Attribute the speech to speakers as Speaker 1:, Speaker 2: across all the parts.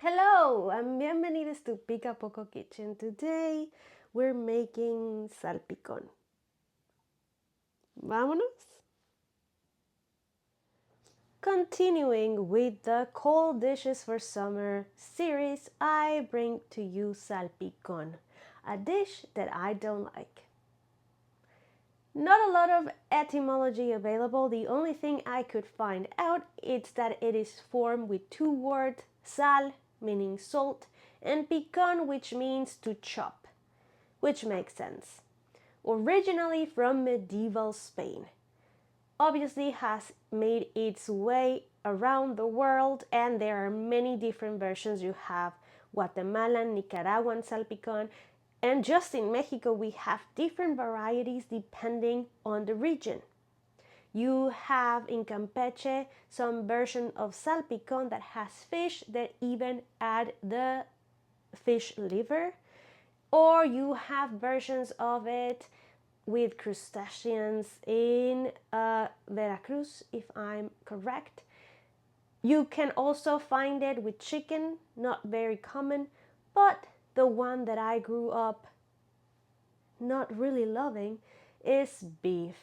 Speaker 1: Hello, and bienvenidos to Pica Poco Kitchen. Today we're making salpicón. Vámonos. Continuing with the cold dishes for summer series, I bring to you salpicón, a dish that I don't like. Not a lot of etymology available. The only thing I could find out is that it is formed with two words, sal, meaning salt, and picón, which means to chop, which makes sense. Originally from medieval Spain, obviously has made its way around the world, and there are many different versions. You have Guatemalan, Nicaraguan salpicón, and just in Mexico we have different varieties depending on the region. You have in Campeche some version of salpicón that has fish that even add the fish liver, or you have versions of it with crustaceans in Veracruz, if I'm correct. You can also find it with chicken, not very common, but the one that I grew up not really loving is beef.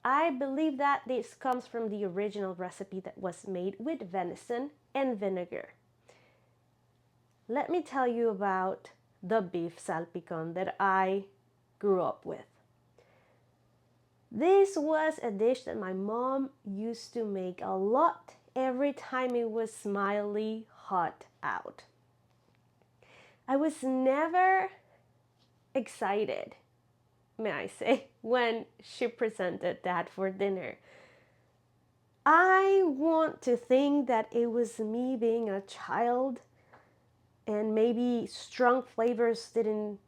Speaker 1: I believe that this comes from the original recipe that was made with venison and vinegar. Let me tell you about the beef salpicón that I grew up with. This was a dish that my mom used to make a lot every time it was mildly hot out. I was never excited, may I say, when she presented that for dinner. I want to think that it was me being a child and maybe strong flavors didn't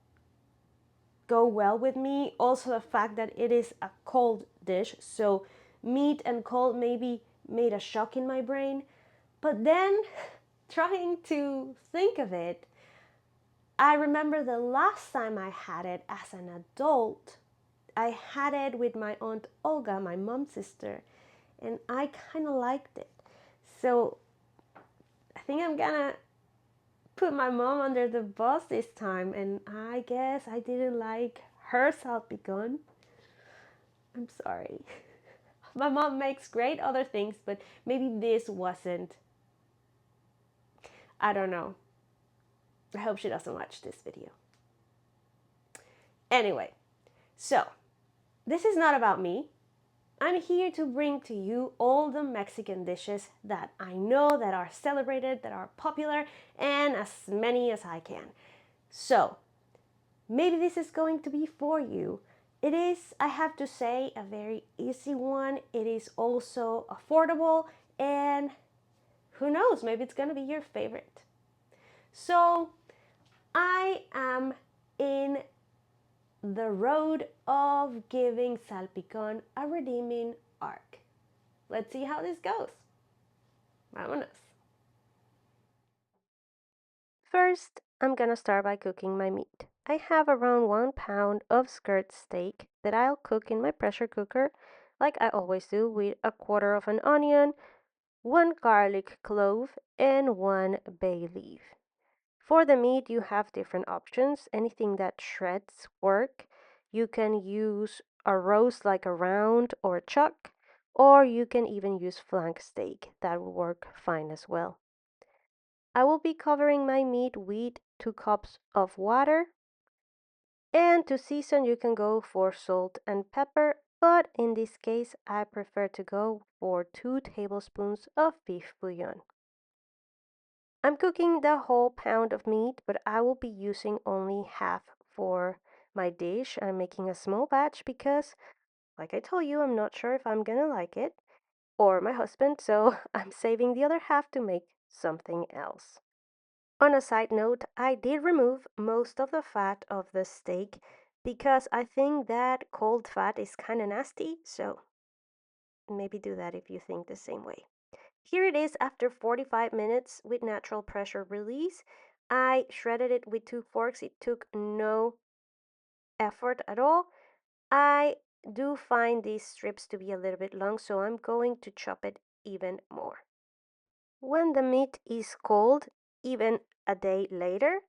Speaker 1: go well with me. Also, the fact that it is a cold dish, so meat and cold maybe made a shock in my brain. But then, trying to think of it, I remember the last time I had it as an adult, I had it with my aunt Olga, my mom's sister, and I kind of liked it. So I think I'm gonna put my mom under the bus this time, and I guess I didn't like her salpicón. I'm sorry. My mom makes great other things, but maybe this wasn't. I don't know. I hope she doesn't watch this video. Anyway, so this is not about me. I'm here to bring to you all the Mexican dishes that I know that are celebrated, that are popular, and as many as I can. So, maybe this is going to be for you. It is, I have to say, a very easy one. It is also affordable, and who knows, maybe it's going to be your favorite. So, I am in the road of giving Salpicón a redeeming arc. Let's see how this goes. Vámonos. First, I'm gonna start by cooking my meat. I have around 1 pound of skirt steak that I'll cook in my pressure cooker like I always do, with a quarter of an onion, one garlic clove, and one bay leaf. For the meat, you have different options. Anything that shreds work. You can use a roast like a round or a chuck, or you can even use flank steak. That will work fine as well. I will be covering my meat with 2 cups of water. And to season, you can go for salt and pepper, but in this case, I prefer to go for 2 tablespoons of beef bouillon. I'm cooking the whole pound of meat, but I will be using only half for my dish. I'm making a small batch because, like I told you, I'm not sure if I'm gonna like it or my husband, so I'm saving the other half to make something else. On a side note, I did remove most of the fat of the steak because I think that cold fat is kind of nasty, so maybe do that if you think the same way. Here it is after 45 minutes with natural pressure release. I shredded it with 2 forks. It took no effort at all. I do find these strips to be a little bit long, so I'm going to chop it even more. When the meat is cold, even a day later,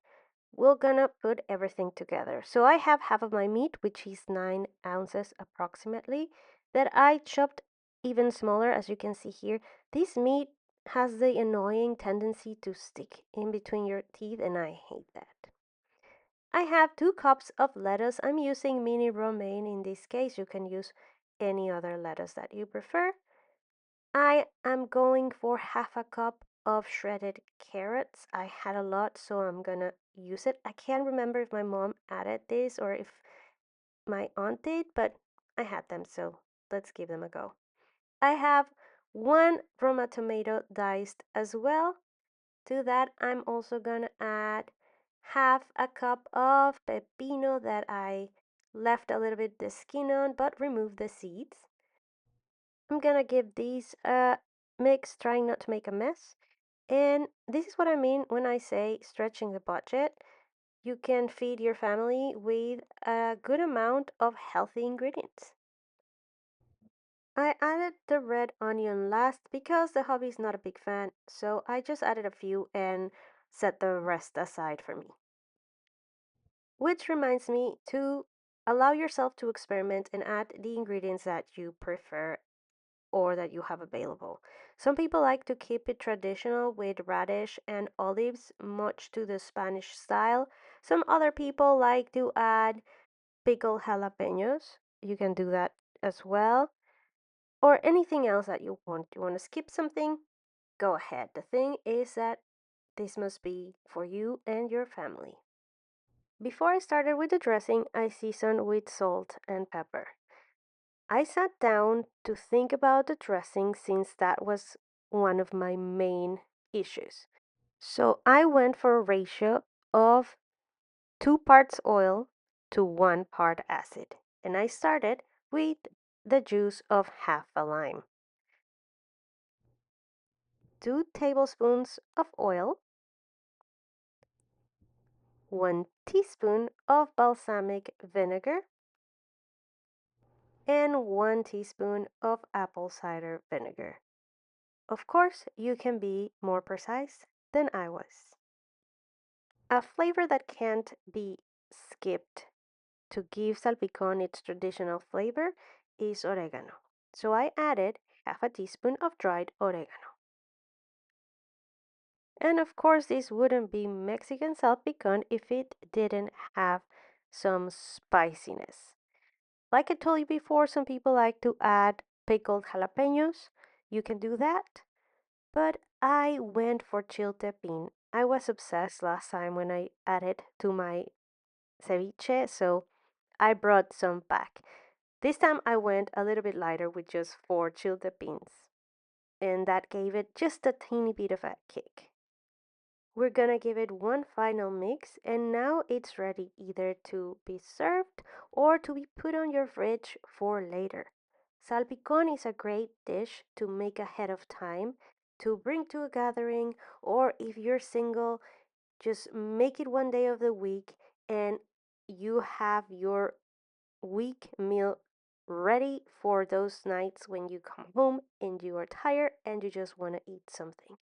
Speaker 1: we're gonna put everything together. So I have half of my meat, which is 9 ounces approximately, that I chopped even smaller, as you can see here. This meat has the annoying tendency to stick in between your teeth, and I hate that. I have 2 cups of lettuce. I'm using mini romaine in this case. You can use any other lettuce that you prefer. I am going for half a cup of shredded carrots. I had a lot, so I'm gonna use it. I can't remember if my mom added this or if my aunt did, but I had them, so let's give them a go. I have 1 Roma tomato diced as well. To that, I'm also gonna add half a cup of pepino that I left a little bit the skin on but removed the seeds. I'm gonna give these a mix, trying not to make a mess. And this is what I mean when I say stretching the budget. You can feed your family with a good amount of healthy ingredients. I added the red onion last because the hubby is not a big fan, so I just added a few and set the rest aside for me. Which reminds me to allow yourself to experiment and add the ingredients that you prefer or that you have available. Some people like to keep it traditional with radish and olives, much to the Spanish style. Some other people like to add pickled jalapenos. You can do that as well. Or anything else that you want. You want to skip something? Go ahead. The thing is that this must be for you and your family. Before I started with the dressing, I seasoned with salt and pepper. I sat down to think about the dressing since that was one of my main issues. So I went for a ratio of 2 parts oil to 1 part acid. And I started with the juice of half a lime, 2 tablespoons of oil, 1 teaspoon of balsamic vinegar, and 1 teaspoon of apple cider vinegar. Of course, you can be more precise than I was. A flavor that can't be skipped to give salpicón its traditional flavor is oregano. So I added half a teaspoon of dried oregano. And of course, this wouldn't be Mexican salpicón if it didn't have some spiciness. Like I told you before, some people like to add pickled jalapenos. You can do that. But I went for chiltepin. I was obsessed last time when I added to my ceviche, so I brought some back. This time I went a little bit lighter with just 4 chiltepins, and that gave it just a teeny bit of a kick. We're gonna give it one final mix, and now it's ready either to be served or to be put on your fridge for later. Salpicón is a great dish to make ahead of time, to bring to a gathering, or if you're single, just make it one day of the week and you have your week meal ready for those nights when you come home and you are tired and you just want to eat something.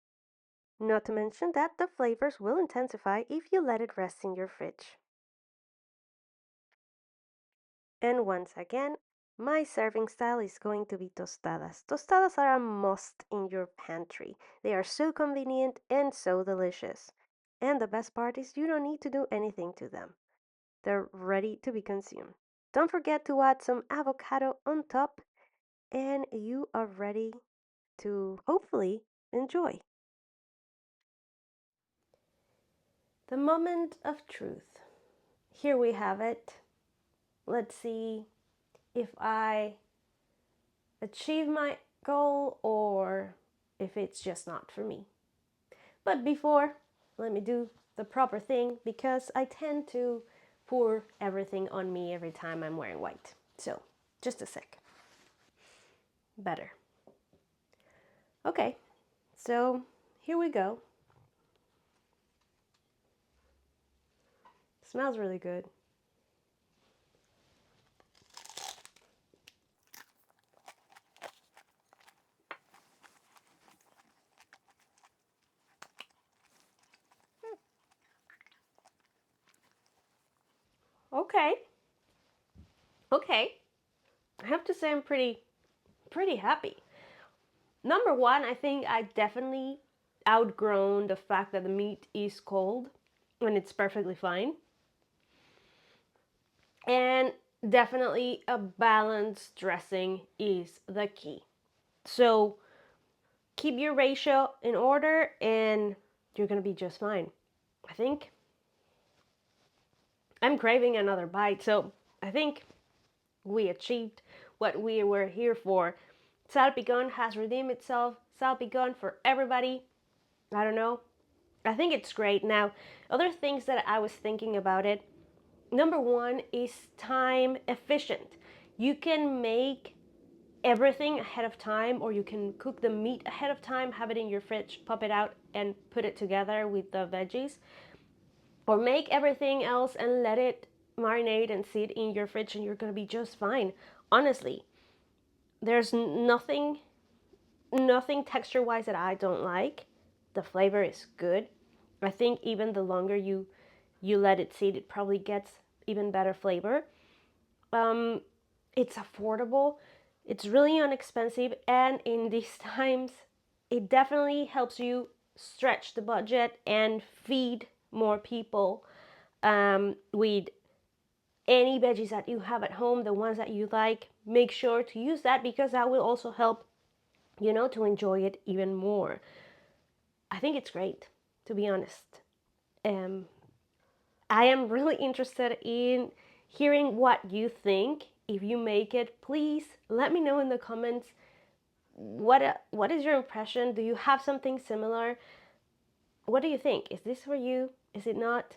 Speaker 1: Not to mention that the flavors will intensify if you let it rest in your fridge. And once again, my serving style is going to be tostadas. Tostadas are a must in your pantry. They are so convenient and so delicious. And the best part is you don't need to do anything to them. They're ready to be consumed. Don't forget to add some avocado on top, and you are ready to hopefully enjoy. The moment of truth. Here we have it. Let's see if I achieve my goal or if it's just not for me. But before, let me do the proper thing because I tend to pour everything on me every time I'm wearing white. So, just a sec. Better. Okay, so here we go. Smells really good. Okay. Okay. I have to say I'm pretty happy. Number one, I think I definitely outgrown the fact that the meat is cold and it's perfectly fine. And definitely a balanced dressing is the key. So keep your ratio in order and you're going to be just fine. I think I'm craving another bite. So I think we achieved what we were here for. Salpicón has redeemed itself. Salpicón for everybody. I don't know. I think it's great. Now, other things that I was thinking about it. Number one is time efficient. You can make everything ahead of time, or you can cook the meat ahead of time, have it in your fridge, pop it out, and put it together with the veggies. Or make everything else and let it marinate and sit in your fridge, and you're gonna be just fine. Honestly, there's nothing texture wise that I don't like. The flavor is good. I think even the longer you let it sit, it probably gets even better flavor. It's affordable. It's really inexpensive, and in these times, it definitely helps you stretch the budget and feed more people with any veggies that you have at home, the ones that you like. Make sure to use that because that will also help to enjoy it even more. I think it's great, to be honest. Um, I am really interested in hearing what you think. If you make it, please let me know in the comments. What is your impression? Do you have something similar? What do you think? Is this for you? Is it not?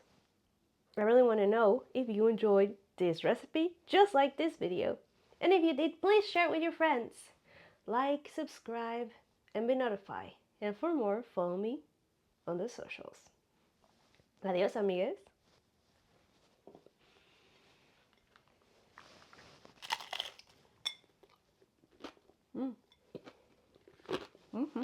Speaker 1: I really want to know if you enjoyed this recipe just like this video. And if you did, please share it with your friends. Like, subscribe, and be notified. And for more, follow me on the socials. Adios, amigues. Mm. Mm-hmm.